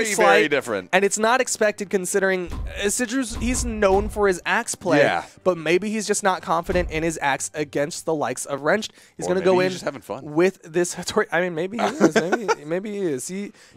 very slight. Very different. And it's not expected considering Isidroo's, he's known for his axe play. Yeah. But maybe he's just not confident in his axe against the likes of Wrenched. He's going to go in just having fun with this Hattori. I mean, maybe he is. Maybe he is.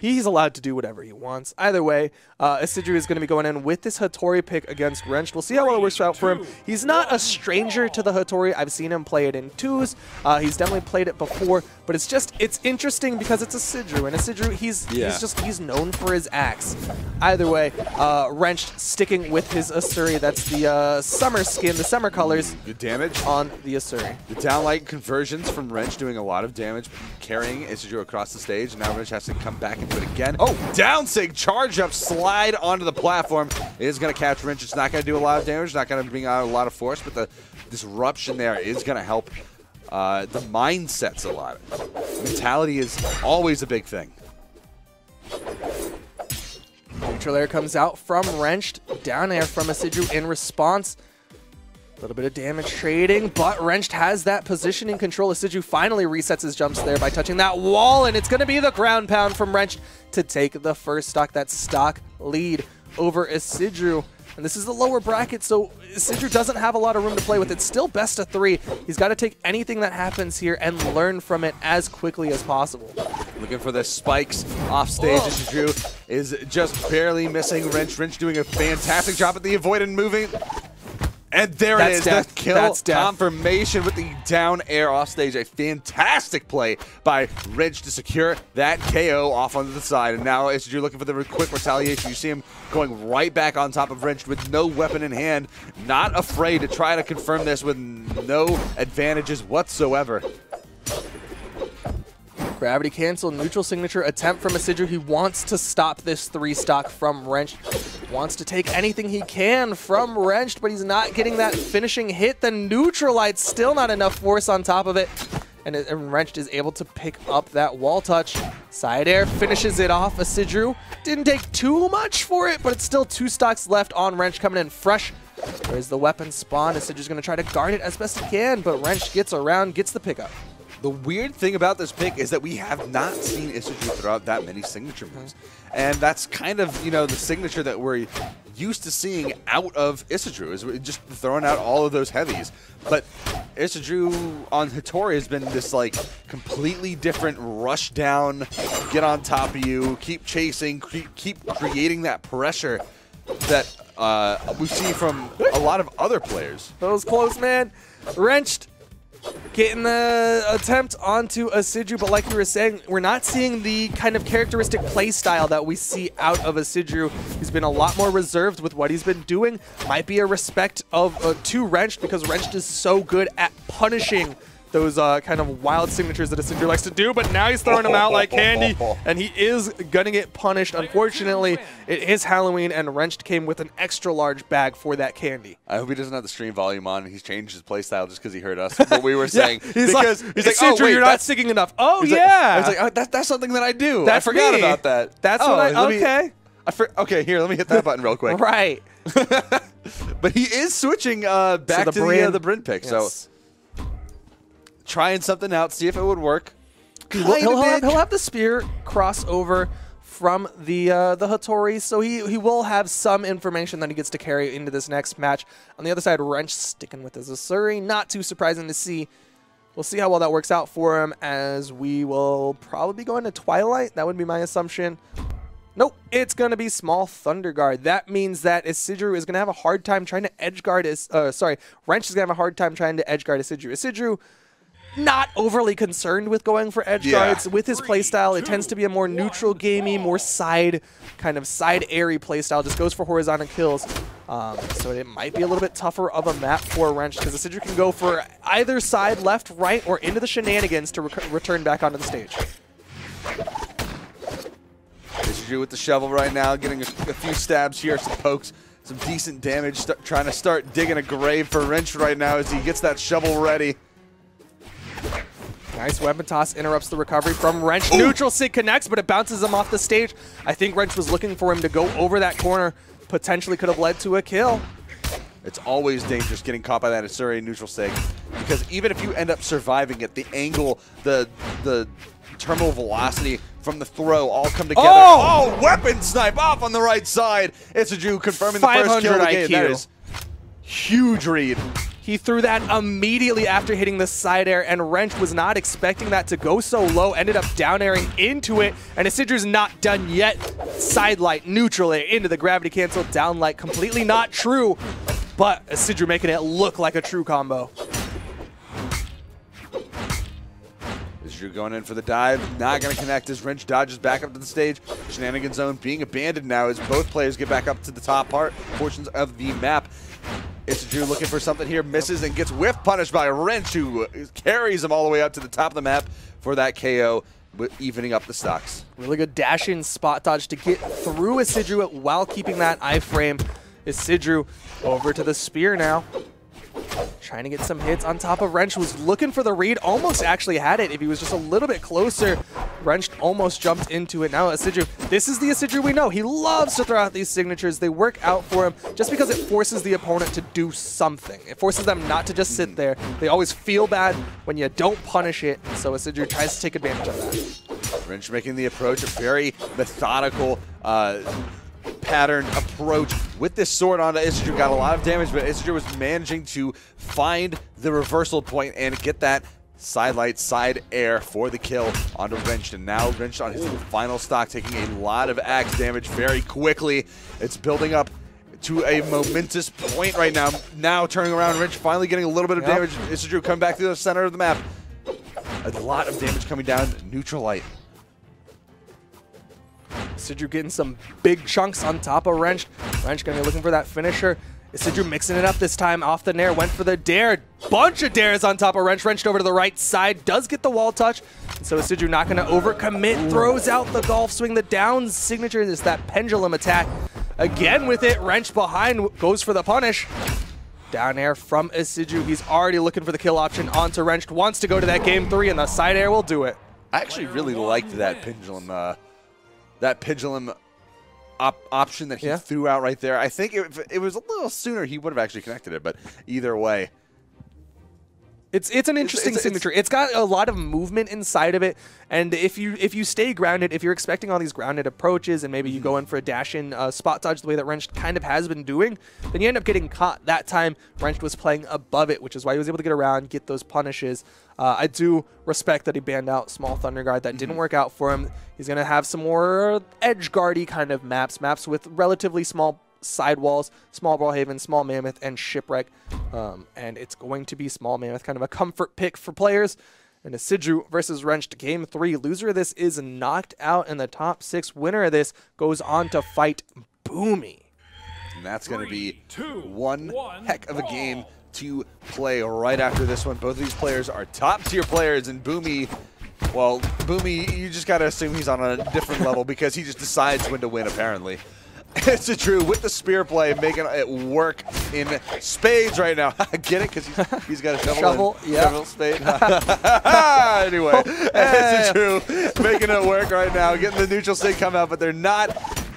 He's allowed to do whatever he wants. Either way, Isidroo is going to be going in with this Hattori pick against Wrenched. We'll see how well it works out for him. He's not a stranger to the Hattori. I've seen him play it in twos. He's definitely played it before, but it's interesting because it's Isidroo, and Isidroo he's known for his axe. Either way, Wrenched sticking with his Asuri. That's the summer skin, the summer colors. Good damage on the Asuri. The downlight conversions from Wrenched doing a lot of damage, carrying Isidroo across the stage. Now Wrenched has to come back into it again. Oh, down sig, charge up, slide onto the platform. It is going to catch Wrenched. It's not going to do a lot of damage, not going to bring out a lot of force, but the disruption there is going to help the mindsets a lot. Mentality is always a big thing. Neutral air comes out from Wrenched, down air from Isidroo in response. A little bit of damage trading, but Wrenched has that positioning control. Isidroo finally resets his jumps there by touching that wall, and it's going to be the ground pound from Wrenched to take the first stock, that stock lead over Isidroo. And this is the lower bracket, so Isidroo doesn't have a lot of room to play with. It's still best of 3. He's got to take anything that happens here and learn from it as quickly as possible. Looking for the spikes off stage. Isidroo is just barely missing Wrenched. Wrenched doing a fantastic job at the avoid and moving. And there it is, the kill confirmation with the down air off stage. A fantastic play by Wrenched to secure that KO off onto the side. And now Isidroo looking for the quick retaliation. You see him going right back on top of Wrenched with no weapon in hand. Not afraid to try to confirm this with no advantages whatsoever. Gravity cancel, neutral signature attempt from Isidroo. He wants to stop this 3 stock from Wrenched. Wants to take anything he can from Wrenched, but he's not getting that finishing hit. The neutral light, still not enough force on top of it. And Wrenched is able to pick up that wall touch. Side air finishes it off. Isidroo didn't take too much for it, but it's still 2 stocks left on Wrenched coming in fresh. There's the weapon spawn. Isidroo's going to try to guard it as best he can, but Wrenched gets around, gets the pickup. The weird thing about this pick is that we have not seen Isidroo throw out that many signature moves. And that's kind of, you know, the signature that we're used to seeing out of Isidroo, is just throwing out all of those heavies. But Isidroo on Hattori has been this, like, completely different rush down, get on top of you, keep chasing, keep creating that pressure that we see from a lot of other players. That was close, man. Wrenched getting the attempt onto Isidroo, but like you were saying, we're not seeing the kind of characteristic play style that we see out of Isidroo. He's been a lot more reserved with what he's been doing. Might be a respect of to Wrenched, because Wrenched is so good at punishing those kind of wild signatures that Isidroo likes to do, but now he's throwing them out like candy, and he is gonna get punished. Unfortunately, it is Halloween, and Wrenched came with an extra large bag for that candy. I hope he doesn't have the stream volume on, and he's changed his playstyle just because he heard us, what we were saying. Yeah, he's like, oh, wait, you're not sticking enough. Oh, he's yeah. Like, oh, that's something that I do. That's I forgot me. about that. That's what okay. Okay, here, let me hit that button real quick. Right. But he is switching back to the Bryn pick, yes. So trying something out, see if it would work. He'll have the spear cross over from the Hattori, so he will have some information that he gets to carry into this next match. On the other side, Wrenched sticking with his Asuri. Not too surprising to see. We'll see how well that works out for him, as we will probably be going to Twilight. That would be my assumption. Nope, it's going to be Small Thunder Guard. That means that Isidroo is going to have a hard time trying to edge guard Wrenched is going to have a hard time trying to edge guard Isidroo. Isidroo, not overly concerned with going for edge guards. With his playstyle, it tends to be a more neutral gamey, more side airy playstyle. Just goes for horizontal kills. So it might be a little bit tougher of a map for Wrenched, because Isidroo can go for either side, left, right, or into the shenanigans to return back onto the stage. Isidroo with the shovel right now, getting a few stabs here, some pokes, some decent damage, trying to start digging a grave for Wrenched right now as he gets that shovel ready. Nice weapon toss, interrupts the recovery from Wrenched. Neutral sig connects, but it bounces him off the stage. I think Wrenched was looking for him to go over that corner. Potentially could have led to a kill. It's always dangerous getting caught by that Asuri neutral sig, because even if you end up surviving it, the angle, the terminal velocity from the throw all come together. Oh, weapon snipe off on the right side. Isidroo confirming the first kill of the game. That is huge read. He threw that immediately after hitting the side air, and Wrench was not expecting that to go so low, ended up down airing into it, and Isidroo's not done yet. Side light, neutral air into the gravity cancel, down light, completely not true, but Isidroo making it look like a true combo. Isidroo going in for the dive, not going to connect as Wrench dodges back up to the stage. Shenanigan zone being abandoned now as both players get back up to the top portions of the map. Isidroo looking for something here, misses and gets whiff punished by Wrench, who carries him all the way up to the top of the map for that KO, evening up the stocks. Really good dash-in spot dodge to get through Isidroo while keeping that iframe. Isidroo over to the spear now. Trying to get some hits on top of Wrench, was looking for the read, almost actually had it if he was just a little bit closer. Wrench almost jumped into it. Now Isidroo, this is the Isidroo we know. He loves to throw out these signatures. They work out for him just because it forces the opponent to do something. It forces them not to just sit there. They always feel bad when you don't punish it, so Isidroo tries to take advantage of that. Wrench making the approach, a very methodical pattern approach with this sword onto Isidroo. Got a lot of damage, but Isidroo was managing to find the reversal point and get that side light, side air for the kill onto Wrench. And now Wrench on his final stock, taking a lot of axe damage very quickly. It's building up to a momentous point right now. Now turning around, Wrench finally getting a little bit of damage. Isidroo coming back to the center of the map. A lot of damage coming down, neutral light. Isidroo getting some big chunks on top of Wrench. Wrench gonna be looking for that finisher. Isidroo mixing it up this time off the nair, went for the dare. Bunch of dares on top of Wrench. Wrenched over to the right side, does get the wall touch. So Isidroo not gonna overcommit, throws out the golf swing. The down signature is that pendulum attack. Again with it, Wrench behind, goes for the punish. Down air from Isidroo. He's already looking for the kill option onto Wrench. Wants to go to that game 3, and the side air will do it. I actually really liked that pendulum option that he threw out right there. I think if it was a little sooner, he would have actually connected it, but either way. It's an interesting signature. It's got a lot of movement inside of it, and if you stay grounded, if you're expecting all these grounded approaches, and maybe you go in for a dash-in spot dodge the way that Wrench kind of has been doing, then you end up getting caught. That time, Wrench was playing above it, which is why he was able to get around, get those punishes. I do respect that he banned out Small Thunder Guard. That didn't work out for him. He's going to have some more edge guardy kind of maps with relatively small sidewalls, Small Brawlhaven, Small Mammoth, and Shipwreck. And it's going to be Small Mammoth, kind of a comfort pick for players. And Isidroo versus Wrench, game 3. Loser of this is knocked out in the top 6. Winner of this goes on to fight Boomy. And that's going to be one heck of a game to play right after this one. Both of these players are top-tier players, and Boomy, well, Boomy, you just got to assume he's on a different level because he just decides when to win, apparently. Isidroo with the spear play, making it work in spades right now. Get it? Because he's got a shovel. Shovel, spade. Anyway, Isidroo making it work right now, getting the neutral state come out, but they're not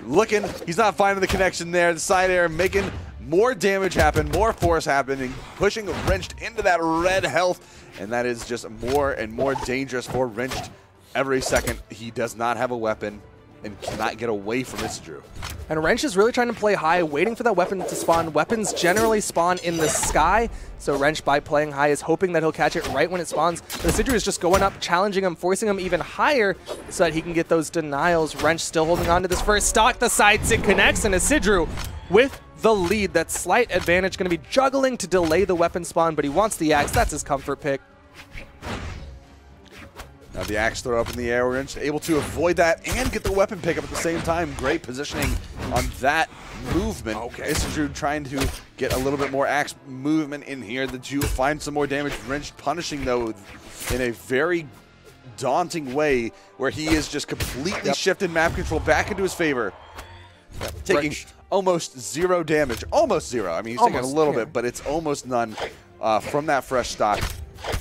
looking. He's not finding the connection there. The side air making more damage happen, more force happening, pushing Wrenched into that red health, and that is just more and more dangerous for Wrenched every second. He does not have a weapon and cannot get away from Isidroo. And Wrench is really trying to play high, waiting for that weapon to spawn. Weapons generally spawn in the sky, so Wrench, by playing high, is hoping that he'll catch it right when it spawns. But Isidroo is just going up, challenging him, forcing him even higher so that he can get those denials. Wrench still holding on to this first stock. The side sig connects, and Isidroo with the lead. That slight advantage, going to be juggling to delay the weapon spawn, but he wants the axe. That's his comfort pick. Now the axe throw up in the air. Wrench able to avoid that and get the weapon pickup at the same time. Great positioning on that movement. Okay. Isidroo trying to get a little bit more axe movement in here. The Jew find some more damage. Wrench punishing, though, in a very daunting way where he is just completely shifted map control back into his favor. Taking almost zero damage. Almost zero. I mean, he's taking a little bit, but it's almost none from that fresh stock.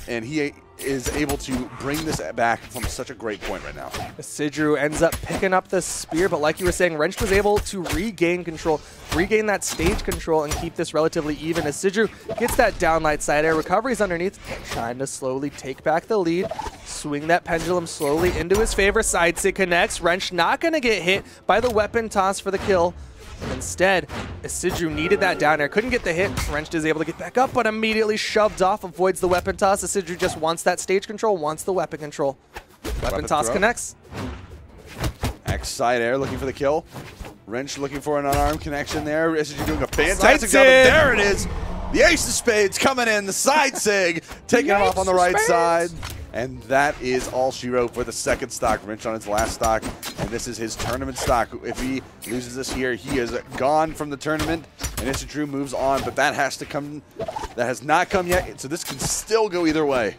And he is able to bring this back from such a great point right now. Isidroo ends up picking up the spear, but like you were saying, Wrench was able to regain control, regain that stage control, and keep this relatively even. Isidroo gets that downlight side air, recoveries underneath, trying to slowly take back the lead, swing that pendulum slowly into his favor. Side sig connects. Wrench not going to get hit by the weapon toss for the kill. Instead, Isidroo needed that down air, couldn't get the hit. Wrench is able to get back up, but immediately shoved off, avoids the weapon toss. Isidroo just wants that stage control, wants the weapon control. Weapon toss throw. Connects. X side air looking for the kill. Wrench looking for an unarmed connection there. Isidroo doing a fantastic job, and there it is. The ace of spades coming in, the side sig, taking it off on the right side. And that is all she wrote for the second stock. Wrench on his last stock, and this is his tournament stock. If he loses this here, he is gone from the tournament, and Isidroo moves on, but that has to come. That has not come yet, so this can still go either way.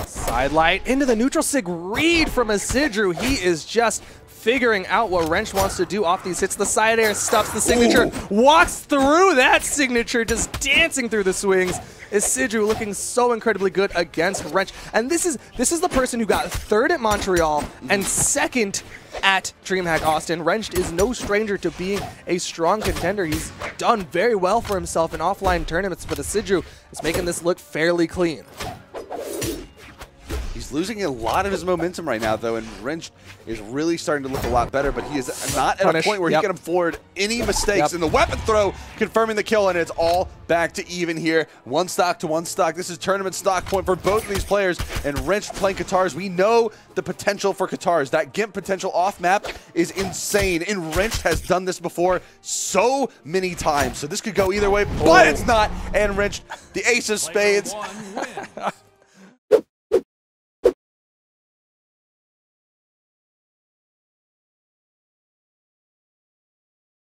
Side light into the neutral sig read from Isidroo. He is just figuring out what Wrench wants to do off these hits. The side air stuffs the signature, walks through that signature, just dancing through the swings. Isidroo looking so incredibly good against Wrench. And this is the person who got third at Montreal and second at DreamHack Austin. Wrench is no stranger to being a strong contender. He's done very well for himself in offline tournaments, but Isidroo is making this look fairly clean. He's losing a lot of his momentum right now, though, and Wrench is really starting to look a lot better, but he is not at a point where he can afford any mistakes. And the weapon throw confirming the kill, and it's all back to even here. One stock to one stock. This is tournament stock point for both of these players, and Wrench playing Katars. We know the potential for Katars. That GIMP potential off map is insane, and Wrench has done this before so many times. So this could go either way, but it's not. And Wrench, the ace of spades.